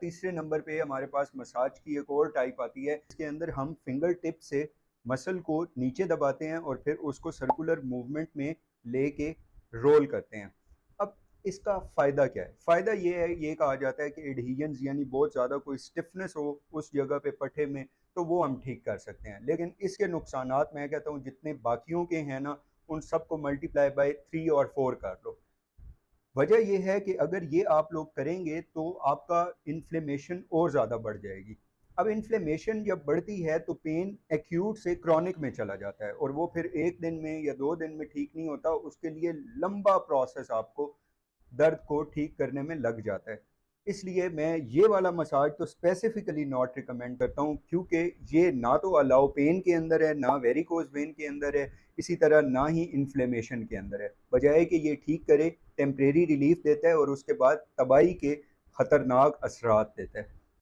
तीसरे नंबर पे हमारे पास मसाज की एक और टाइप आती है। इसके अंदर हम फिंगर टिप से मसल को नीचे दबाते हैं और फिर उसको सर्कुलर मूवमेंट में लेके रोल करते हैं। अब इसका फ़ायदा क्या है? फ़ायदा ये है, ये कहा जाता है कि एडहीजन्स यानी बहुत ज़्यादा कोई स्टिफनेस हो उस जगह पे पट्टे में, तो वो हम ठीक कर सकते हैं। लेकिन इसके नुकसानात मैं कहता हूँ जितने बाकियों के हैं ना, उन सबको मल्टीप्लाई बाय 3 और 4 कर लो। वजह ये है कि अगर ये आप लोग करेंगे तो आपका इन्फ्लेमेशन और ज़्यादा बढ़ जाएगी। अब इन्फ्लेमेशन जब बढ़ती है तो पेन एक्यूट से क्रॉनिक में चला जाता है और वो फिर 1 दिन में या 2 दिन में ठीक नहीं होता, उसके लिए लंबा प्रोसेस आपको दर्द को ठीक करने में लग जाता है। इसलिए मैं ये वाला मसाज तो स्पेसिफिकली नॉट रिकमेंड करता हूँ, क्योंकि ये ना तो अलाउ पेन के अंदर है, ना वेरिकोज वेन के अंदर है, इसी तरह ना ही इन्फ्लेमेशन के अंदर है। बजाय कि ये ठीक करे, टेम्परेरी रिलीफ देता है और उसके बाद तबाही के खतरनाक असरात देता है।